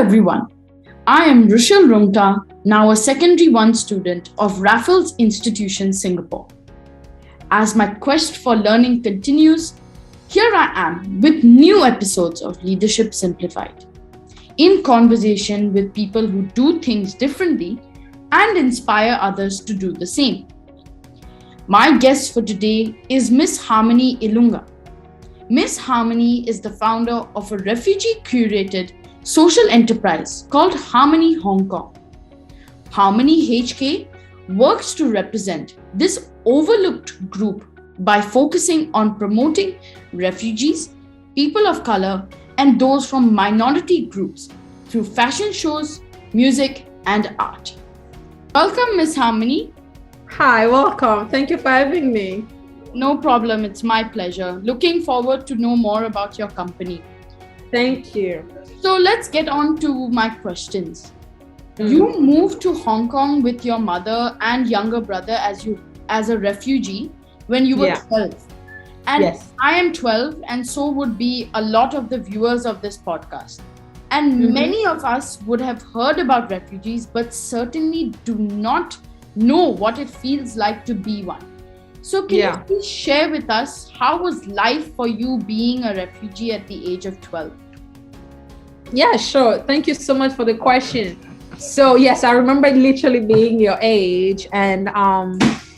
everyone. I am Rushil Rungta, now a Secondary 1 student of Raffles Institution, Singapore. As my quest for learning continues, here I am with new episodes of Leadership Simplified, in conversation with people who do things differently and inspire others to do the same. My guest for today is Miss Harmony Ilunga. Miss Harmony is the founder of a refugee-curated social enterprise called Harmony Hong Kong. Harmony HK works to represent this overlooked group by focusing on promoting refugees, people of color, and those from minority groups through fashion shows, music, and art. Welcome, Miss Harmony. Hi, welcome. Thank you for having me. No problem, it's my pleasure. Looking forward to know more about your company. Thank you. So let's get on to my questions. You moved to Hong Kong with your mother and younger brother as a refugee when you were 12. And yes. I am 12, and so would be a lot of the viewers of this podcast. And many of us would have heard about refugees, but certainly do not know what it feels like to be one. So can you please share with us, how was life for you being a refugee at the age of 12? Yeah, sure. Thank you so much for the question. So yes, I remember literally being your age. And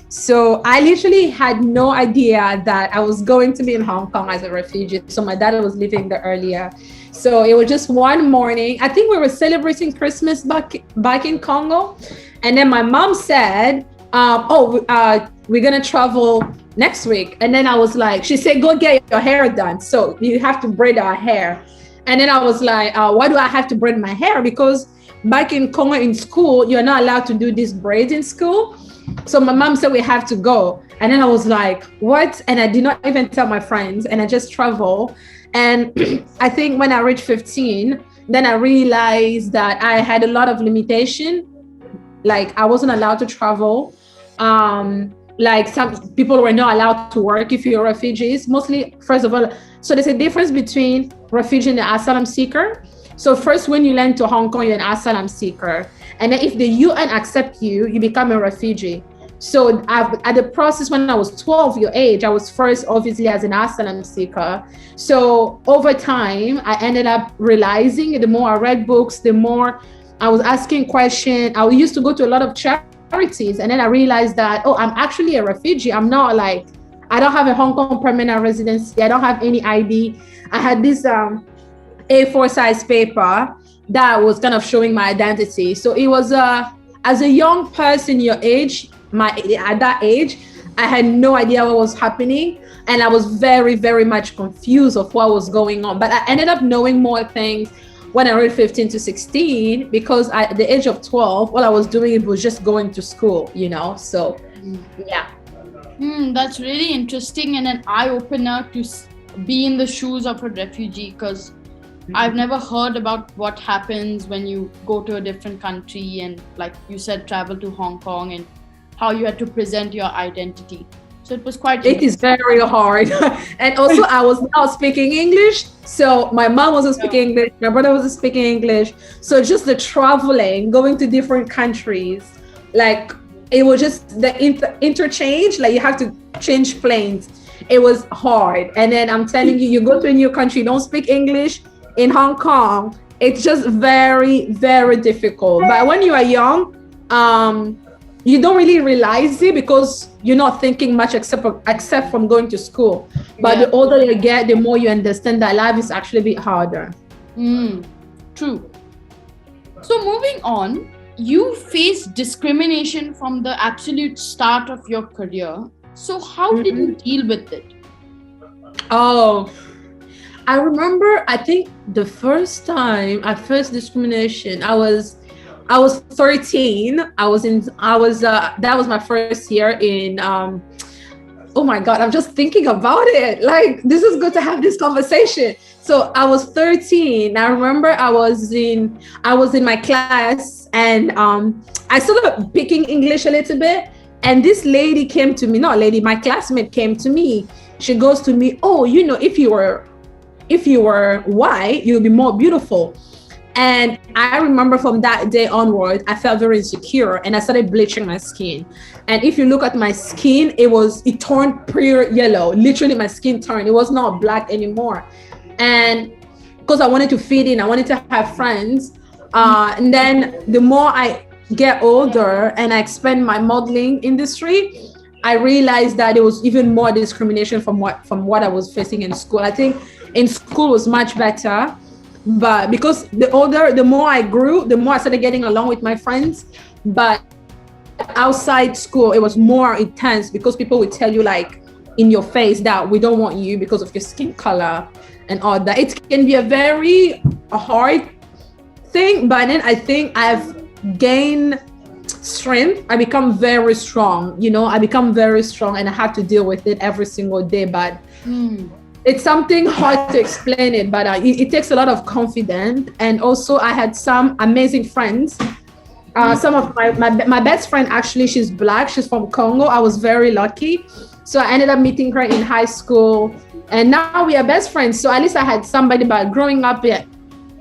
so I literally had no idea that I was going to be in Hong Kong as a refugee. So my dad was living there earlier. So it was just one morning. I think we were celebrating Christmas back in Congo. And then my mom said, we're going to travel next week. And then I was like, she said, go get your hair done. So you have to braid our hair. And then I was like, why do I have to braid my hair? Because back in Congo in school, you're not allowed to do this braid in school. So my mom said we have to go. And then I was like, what? And I did not even tell my friends. And I just traveled. And I think when I reached 15, then I realized that I had a lot of limitation. Like I wasn't allowed to travel. Like some people were not allowed to work if you're refugees. Mostly, first of all, so there's a difference between refugee and asylum seeker. So first, when you land to Hong Kong, you're an asylum seeker. And then if the UN accept you, you become a refugee. So at the process, when I was 12 years age, I was first obviously as an asylum seeker. So over time, I ended up realizing the more I read books, the more I was asking questions. I used to go to a lot of charities. And then I realized that, I'm actually a refugee. I'm not like, I don't have a Hong Kong permanent residency. I don't have any ID. I had this A4 size paper that was kind of showing my identity. So it was as a young person your age, at that age, I had no idea what was happening. And I was very, very much confused of what was going on. But I ended up knowing more things when I reached 15 to 16, because at the age of 12, all I was doing was just going to school, So, yeah. That's really interesting and an eye-opener to be in the shoes of a refugee, because I've never heard about what happens when you go to a different country and, like you said, travel to Hong Kong, and how you had to present your identity. So it was quite It is very hard. And also I was now speaking English. So my mom wasn't speaking English. My brother wasn't speaking English. So just the traveling, going to different countries, like it was just the interchange, like you have to change planes. It was hard. And then I'm telling you, you go to a new country, don't speak English in Hong Kong. It's just very, very difficult. But when you are young, you don't really realize it because you're not thinking much except from going to school. But the older you get, the more you understand that life is actually a bit harder. True. So moving on, you faced discrimination from the absolute start of your career. So how did you deal with it? I remember, I think the first time I faced discrimination, I was 13. That was my first year in, oh my God, I'm just thinking about it. Like, this is good to have this conversation. So I was 13. I remember I was in my class, and I started speaking English a little bit. And this lady came to me, my classmate came to me. She goes to me, if you were white, you'll be more beautiful. And I remember from that day onward, I felt very insecure and I started bleaching my skin. And if you look at my skin, it turned pure yellow. Literally, my skin turned. It was not black anymore. And because I wanted to fit in, I wanted to have friends. And then the more I get older and I expand my modeling industry, I realized that there was even more discrimination from what I was facing in school. I think in school was much better, but because the more I grew, the more I started getting along with my friends. But outside school, it was more intense because people would tell you like in your face that we don't want you because of your skin color and all that. It can be a very hard thing, but then I think I've gained strength. I become very strong, I become very strong and I have to deal with it every single day. But it's something hard to explain it, but it takes a lot of confidence. And also I had some amazing friends. Some of my best friend, actually, she's Black. She's from Congo. I was very lucky. So I ended up meeting her in high school and now we are best friends. So at least I had somebody, but growing up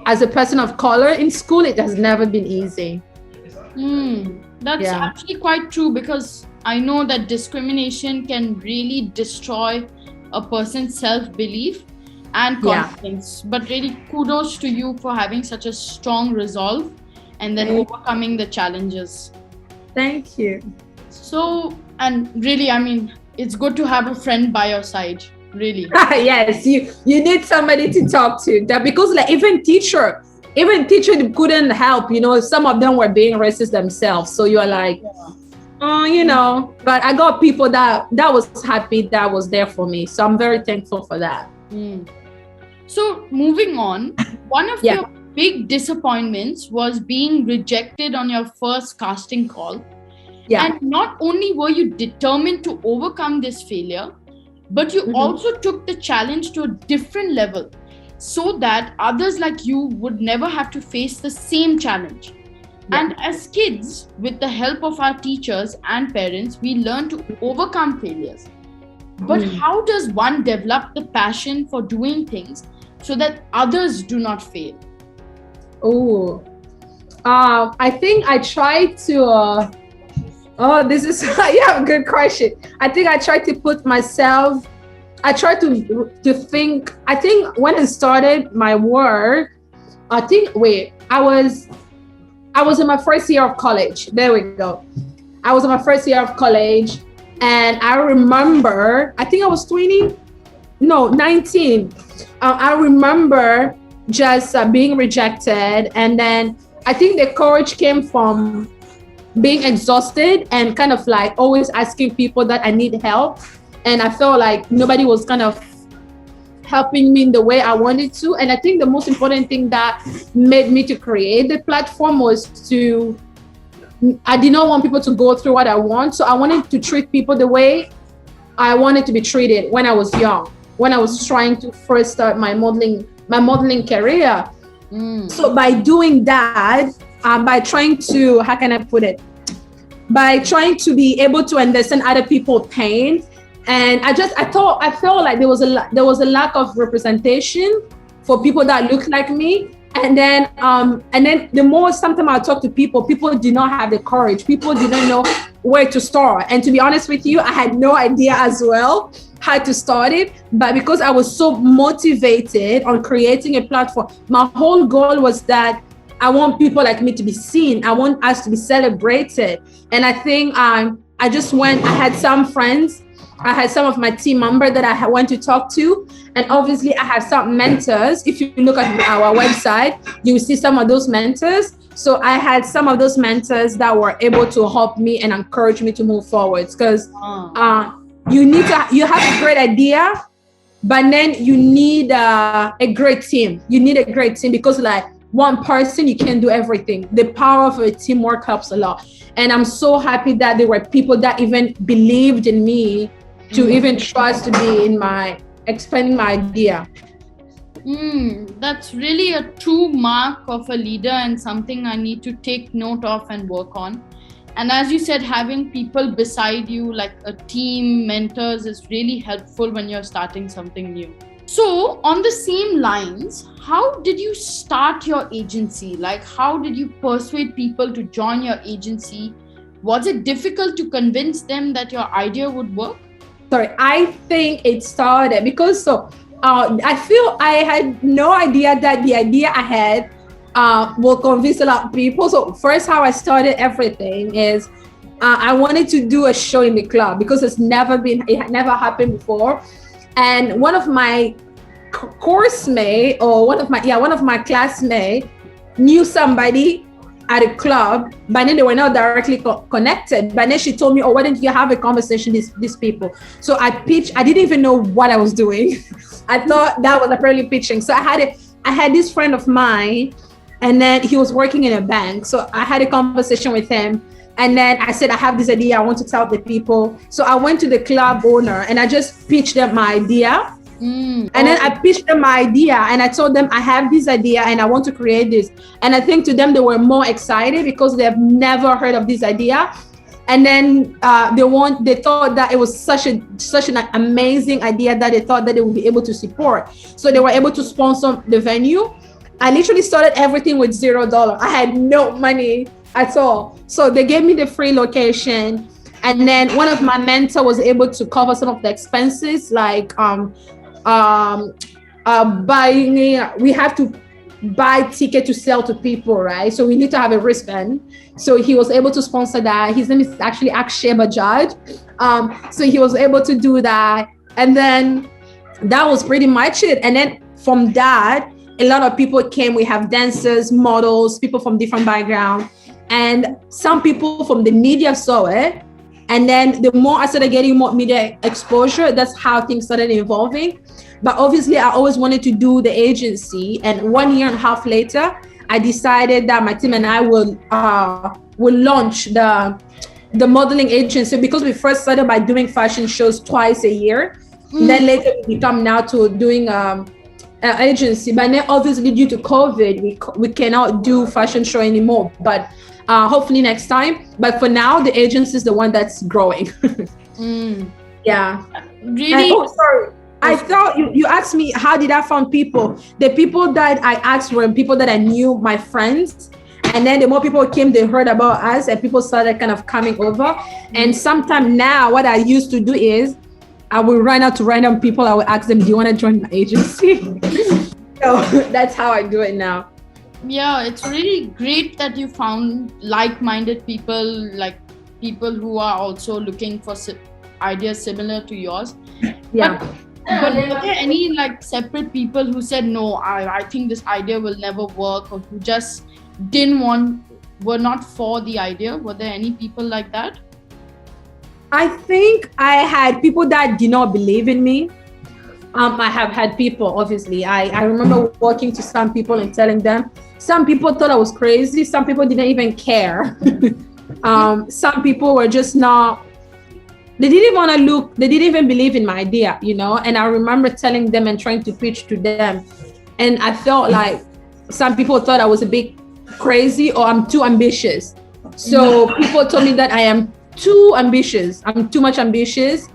as a person of color in school, it has never been easy. That's actually quite true, because I know that discrimination can really destroy a person's self-belief and confidence. But really kudos to you for having such a strong resolve and then overcoming the challenges. Thank you. So, and really, I mean, it's good to have a friend by your side, really. Yes, you need somebody to talk to, that because like even teacher couldn't help, some of them were being racist themselves. So you're like, but I got people that was happy, that was there for me. So I'm very thankful for that. So moving on, one of your big disappointments was being rejected on your first casting call. And not only were you determined to overcome this failure, but you also took the challenge to a different level so that others like you would never have to face the same challenge. And as kids, with the help of our teachers and parents, we learn to overcome failures. But how does one develop the passion for doing things so that others do not fail? I think I tried to this is a good question. I think I tried to put myself, I tried to think. I think when I started my work, I was in my first year of college. There we go. I was in my first year of college, and I remember, I think I was 19. I remember just being rejected, and then I think the courage came from being exhausted and kind of like always asking people that I need help. And I felt like nobody was kind of helping me in the way I wanted to. And I think the most important thing that made me to create the platform was I did not want people to go through what I want. So I wanted to treat people the way I wanted to be treated when I was young, when I was trying to first start my modeling career. So by doing that, by trying to, how can I put it? By trying to be able to understand other people's pain. And I felt like there was a lack of representation for people that look like me. And then the more sometimes I talk to people did not have the courage. People didn't know where to start. And to be honest with you, I had no idea as well how to start it. But because I was so motivated on creating a platform, my whole goal was that I want people like me to be seen. I want us to be celebrated. And I think I had some friends. I had some of my team members that I went to talk to. And obviously I have some mentors. If you look at our website, you will see some of those mentors. So I had some of those mentors that were able to help me and encourage me to move forward. Because you have a great idea, but then you need a great team. You need a great team because like one person, you can't do everything. The power of a teamwork helps a lot. And I'm so happy that there were people that even believed in me to even trust to be in expanding my idea. That's really a true mark of a leader and something I need to take note of and work on. And as you said, having people beside you, like a team, mentors, is really helpful when you're starting something new. So on the same lines, how did you start your agency? Like, how did you persuade people to join your agency? Was it difficult to convince them that your idea would work? Sorry, I think it started because I feel I had no idea that the idea I had will convince a lot of people. So first, how I started everything is I wanted to do a show in the club because it had never happened before. And one of my course mate or one of my classmates knew somebody at a club, but then they were not directly connected. But then she told me, "Oh, why don't you have a conversation with these people?" So I pitched. I didn't even know what I was doing. I thought that was apparently pitching. So I had this friend of mine, and then he was working in a bank. So I had a conversation with him, and then I said, "I have this idea. I want to tell the people." So I went to the club owner and I just pitched them my idea. And then I pitched them my idea and I told them I have this idea and I want to create this. And I think to them, they were more excited because they have never heard of this idea. And then they thought that it was such an amazing idea that they thought that they would be able to support. So they were able to sponsor the venue. I literally started everything with $0. I had no money at all. So they gave me the free location. And then one of my mentors was able to cover some of the expenses, like buying. We have to buy ticket to sell to people, right? So we need to have a wristband. So he was able to sponsor that. His name is actually Akshay Bajaj. So he was able to do that. And then that was pretty much it. And then from that, a lot of people came. We have dancers, models, people from different backgrounds. And some people from the media saw it. And then the more I started getting more media exposure, that's how things started evolving. But obviously, I always wanted to do the agency. And 1.5 years later, I decided that my team and I will launch the modeling agency, because we first started by doing fashion shows twice a year. Then later we become now to doing an agency. But then obviously due to COVID, we cannot do fashion show anymore. But hopefully next time. But for now, the agency is the one that's growing. Yeah. Really? Sorry. I thought you asked me, how did I find people? The people that I asked were people that I knew, my friends. And then the more people came, they heard about us and people started kind of coming over. And sometime now, what I used to do is I will run out to random people. I will ask them, do you want to join my agency? So that's how I do it now. Yeah, it's really great that you found like-minded people, like people who are also looking for ideas similar to yours. Yeah. But were there any like separate people who said, no, I think this idea will never work, or who just were not for the idea? Were there any people like that? I think I had people that did not believe in me. I have had people, obviously. I remember walking to some people and telling them, some people thought I was crazy. Some people didn't even care. Some people were just not, they didn't want to look, they didn't even believe in my idea, you know? And I remember telling them and trying to pitch to them. And I felt like some people thought I was a bit crazy or I'm too ambitious. So people told me that I am too ambitious. I'm too much ambitious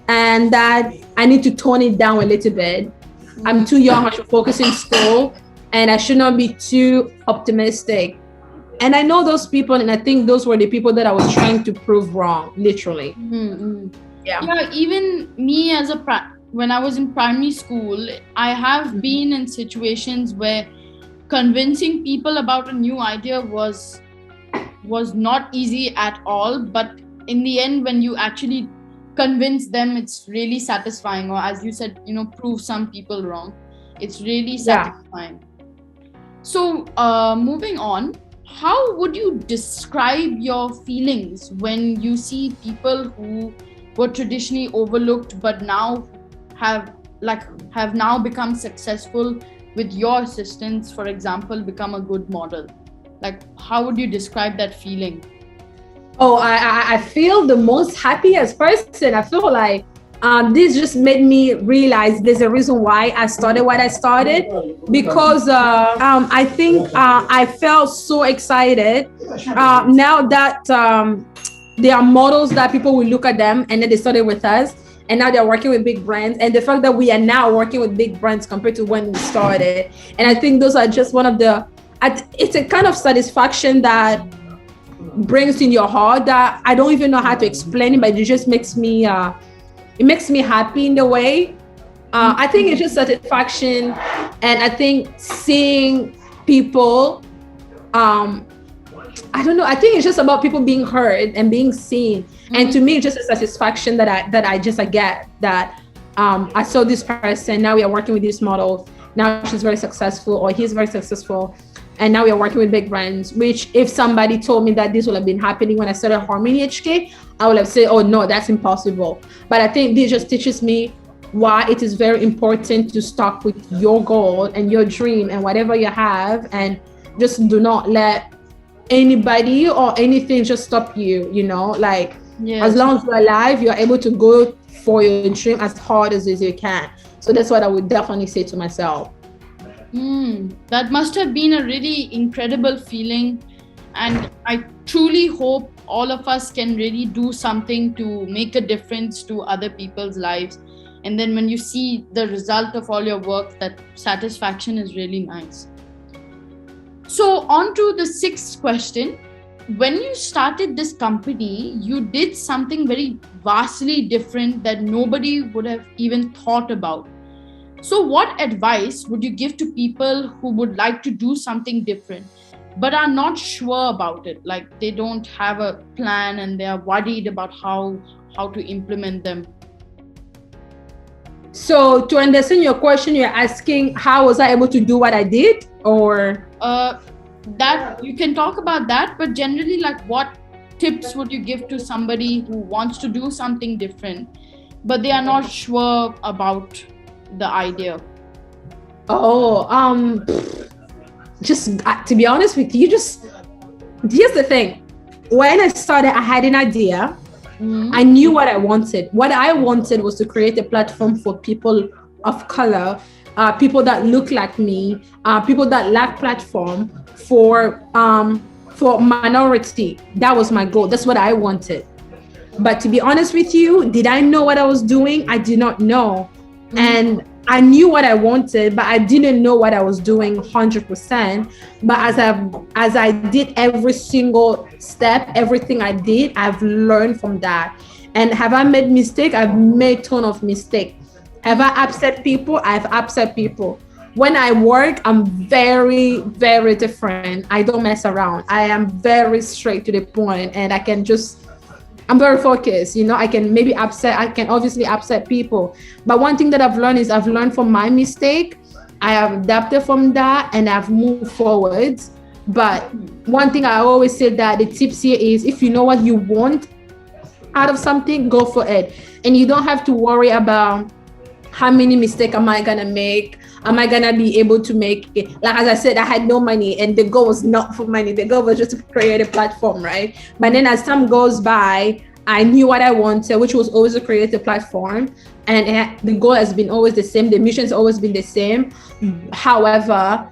and that I need to tone it down a little bit. I'm too young, I should focus in school and I should not be too optimistic. And I know those people, and I think those were the people that I was trying to prove wrong, literally. Yeah, even me as when I was in primary school, I have been in situations where convincing people about a new idea was not easy at all. But in the end, when you actually convince them, it's really satisfying. Or as you said, prove some people wrong. It's really satisfying. So moving on, how would you describe your feelings when you see people who were traditionally overlooked but now have now become successful with your assistance, for example, become a good model? Like, how would you describe that feeling? Oh, I feel the most happiest person. I feel like this just made me realize there's a reason why I started what I started, because I think I felt so excited now that there are models that people will look at them and then they started with us. and now they're working with big brands, and the fact that we are now working with big brands compared to when we started. And I think those are just one of the, it's a kind of satisfaction that brings in your heart that I don't even know how to explain it, but it just makes me happy in a way. I think it's just satisfaction, and I think seeing people, I don't know, I think it's just about people being heard and being seen. And to me, it's just a satisfaction that I get that I saw this person, now we are working with this model, now she's very successful or he's very successful, and now we are working with big brands, which if somebody told me that this would have been happening when I started Harmony HK, I would have said, oh no, that's impossible. But I think this just teaches me why it is very important to start with your goal and your dream and whatever you have, and just do not let anybody or anything just stop you, like, yes. As long as you're alive, you're able to go for your dream as hard as you can. So that's what I would definitely say to myself. That must have been a really incredible feeling, and I truly hope all of us can really do something to make a difference to other people's lives. And then when you see the result of all your work, that satisfaction is really nice. So on to the sixth question. When you started this company, you did something very vastly different that nobody would have even thought about. So what advice would you give to people who would like to do something different, but are not sure about it? Like they don't have a plan and they are worried about how to implement them. So to understand your question, you're asking how was I able to do what I did, or? That you can talk about that, but generally, like, what tips would you give to somebody who wants to do something different, but they are not sure about the idea? Just to be honest with you, just here's the thing. When I started, I had an idea. I knew what I wanted. What I wanted was to create a platform for people of color, people that look like me, people that lack platform, for minority. That was my goal. That's what I wanted. But to be honest with you, did I know what I was doing? I did not know. And I knew what I wanted, but I didn't know what I was doing 100%. But as I did every single step, everything I did, I've learned from that. And have I made mistake? I've made ton of mistake. Have I upset people? I've upset people. When I work, I'm very, very different. I don't mess around. I am very straight to the point, and I'm very focused. I can obviously upset people. But one thing that I've learned is I've learned from my mistake. I have adapted from that and I've moved forward. But one thing I always say that the tips here is, if you know what you want out of something, go for it. And you don't have to worry about how many mistakes am I gonna make? Am I gonna be able to make it? Like, as I said, I had no money, and the goal was not for money. The goal was just to create a platform, right? But then as time goes by, I knew what I wanted, which was always to create a platform. And the goal has been always the same. The mission has always been the same. However,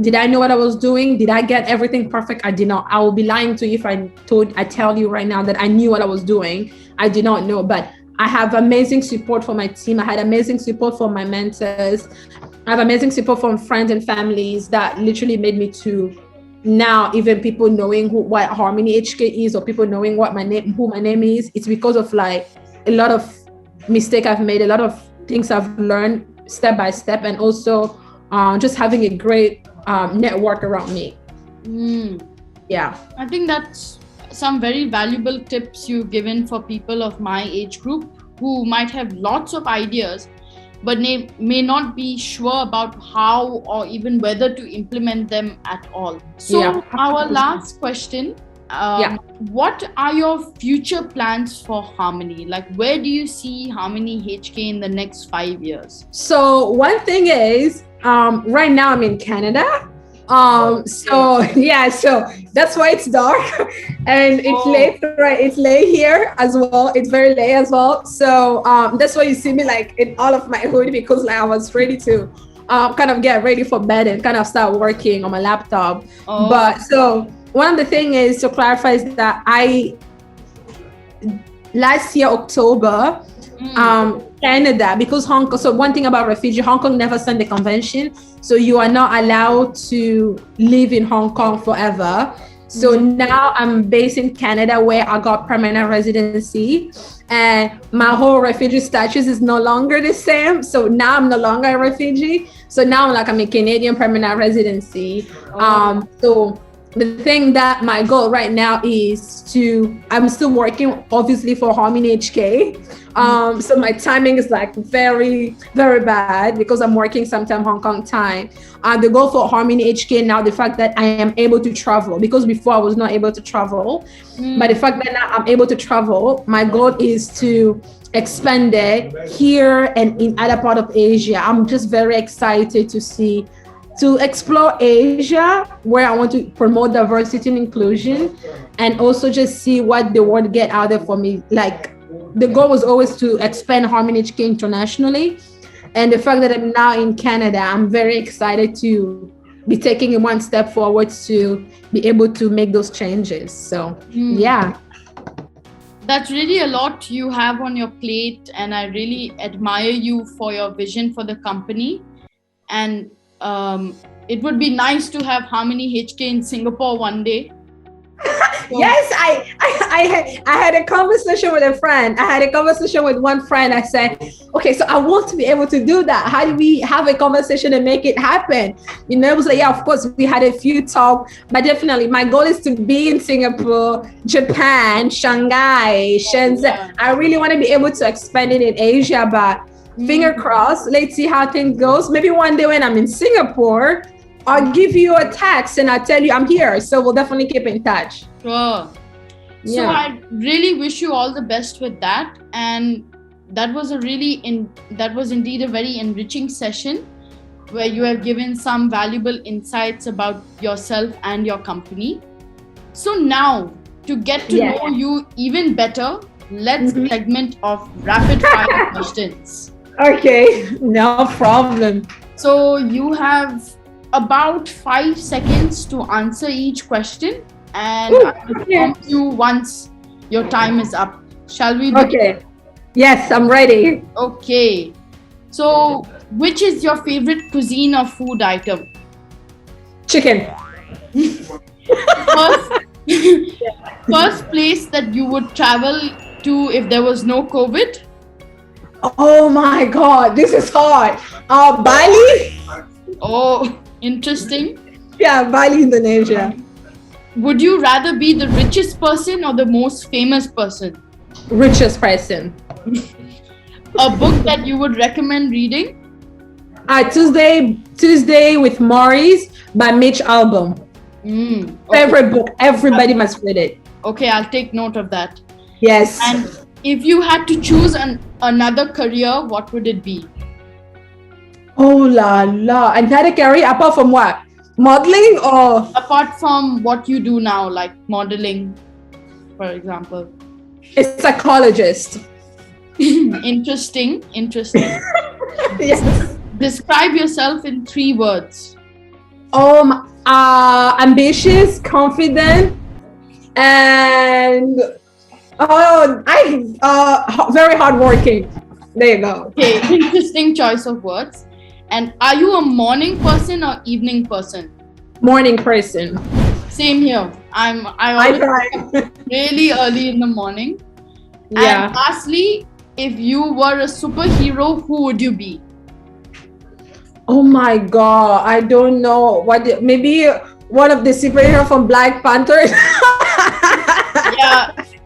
did I know what I was doing? Did I get everything perfect? I did not. I will be lying to you if I tell you right now that I knew what I was doing. I did not know, but I have amazing support from my team. I had amazing support from my mentors. I have amazing support from friends and families that literally made me to now, even people knowing what Harmony HK is, or people knowing who my name is. It's because of like a lot of mistakes I've made, a lot of things I've learned step by step, and also just having a great network around me. Yeah. I think that's some very valuable tips you've given for people of my age group who might have lots of ideas, but they may not be sure about how or even whether to implement them at all. So our last question, what are your future plans for Harmony? Like, where do you see Harmony HK in the next 5 years? So one thing is, right now I'm in Canada. So that's why it's dark and it's late, right? It's late here as well. It's very late as well. So that's why you see me like in all of my hood, because like I was ready to kind of get ready for bed and kind of start working on my laptop. But so one of the things is to clarify is that last year October Canada, because Hong Kong. So one thing about refugee, Hong Kong never signed the convention, so you are not allowed to live in Hong Kong forever. So now I'm based in Canada, where I got permanent residency, and my whole refugee status is no longer the same. So now I'm no longer a refugee. So now I'm a Canadian permanent residency. So the thing that my goal right now is I'm still working obviously for Harmony HK. So my timing is like very, very bad because I'm working sometime Hong Kong time. The goal for Harmony HK now, the fact that I am able to travel, because before I was not able to travel, but the fact that now I'm able to travel, my goal is to expand it here and in other part of Asia. I'm just very excited to explore Asia, where I want to promote diversity and inclusion, and also just see what the world get out there for me. Like, the goal was always to expand Harmony HK internationally. And the fact that I'm now in Canada, I'm very excited to be taking it one step forward to be able to make those changes. So, yeah. That's really a lot you have on your plate, and I really admire you for your vision for the company. And it would be nice to have Harmony HK in Singapore one day. So, yes, I had a conversation with a friend. I had a conversation with one friend. I said, okay, so I want to be able to do that. How do we have a conversation and make it happen? You know, it was like, yeah, of course, we had a few talks, but definitely my goal is to be in Singapore, Japan, Shanghai, Shenzhen. Yeah. I really want to be able to expand it in Asia, but finger crossed, let's see how things goes. Maybe one day when I'm in Singapore, I'll give you a text and I'll tell you I'm here. So we'll definitely keep in touch. Sure. Yeah. So I really wish you all the best with that. And that was indeed a very enriching session where you have given some valuable insights about yourself and your company. So now, to get to know you even better, let's segment of rapid fire questions. Okay, no problem. So you have about 5 seconds to answer each question, and I will prompt you once your time is up. Shall we begin? Okay. Yes, I'm ready. Okay. So, which is your favorite cuisine or food item? Chicken. First place that you would travel to if there was no COVID? Oh my God, this is hard. Bali? Oh, interesting. Yeah, Bali, Indonesia. Would you rather be the richest person or the most famous person? Richest person. A book that you would recommend reading? Tuesday with Morris by Mitch Albom. Okay. Favorite book. Everybody must read it. Okay, I'll take note of that. Yes. And if you had to choose another career, what would it be? Oh la la. Another career apart from what? Modeling or? Apart from what you do now, like modeling, for example. A psychologist. Interesting. Yes. Describe yourself in 3 words. Ambitious, confident, and very hardworking. There you go. Okay, interesting choice of words. And are you a morning person or evening person? Morning person. Same here. I always wake up really early in the morning. Yeah. And lastly, if you were a superhero, who would you be? Oh my God, I don't know. Maybe one of the superheroes from Black Panther.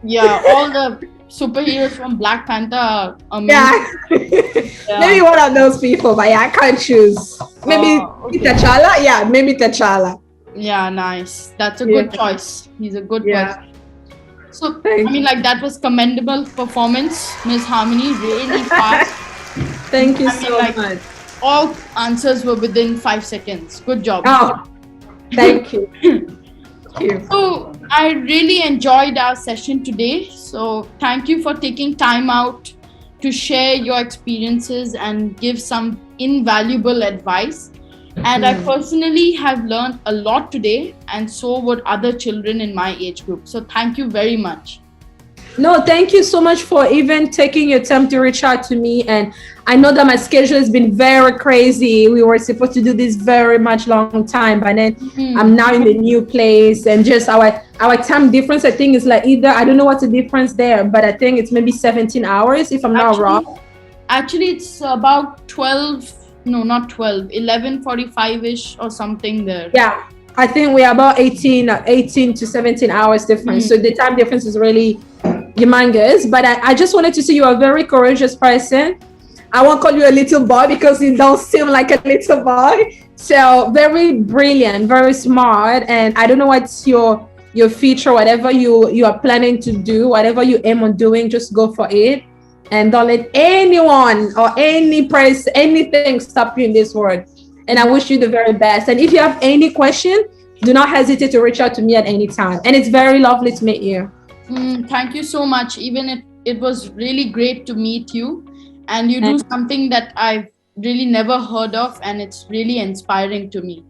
Yeah, all the superheroes from Black Panther are amazing. Yeah. Maybe one of those people, but I can't choose. Maybe T'Challa. Yeah, maybe T'Challa. Yeah, nice. That's a good choice. He's a good person. So, that was commendable performance, Ms. Harmony. Really fast. Thank you so much. All answers were within 5 seconds. Good job. Oh, thank you. Thank you. So, I really enjoyed our session today. So, thank you for taking time out to share your experiences and give some invaluable advice. And I personally have learned a lot today, and so would other children in my age group. So, thank you very much. No, thank you so much for even taking your time to reach out to me. And I know that my schedule has been very crazy. We were supposed to do this very much long time, but then I'm now in the new place, and just our time difference, I think, is like either, I don't know what's the difference there, but I think it's maybe 17 hours if I'm not wrong. Actually, it's about 12, no, not 12, 11:45-ish or something there. Yeah, I think we're about 18 to 17 hours difference. So the time difference is really humongous. But I just wanted to say you're a very courageous person. I won't call you a little boy because you don't seem like a little boy. So very brilliant, very smart. And I don't know what's your future, whatever you are planning to do, whatever you aim on doing, just go for it. And don't let anyone or any person, anything stop you in this world. And I wish you the very best. And if you have any question, do not hesitate to reach out to me at any time. And it's very lovely to meet you. Thank you so much. Even it was really great to meet you. And you do something that I've really never heard of. And it's really inspiring to me.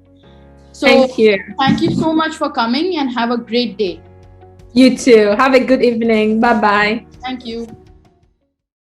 So thank you. Thank you so much for coming, and have a great day. You too. Have a good evening. Bye-bye. Thank you.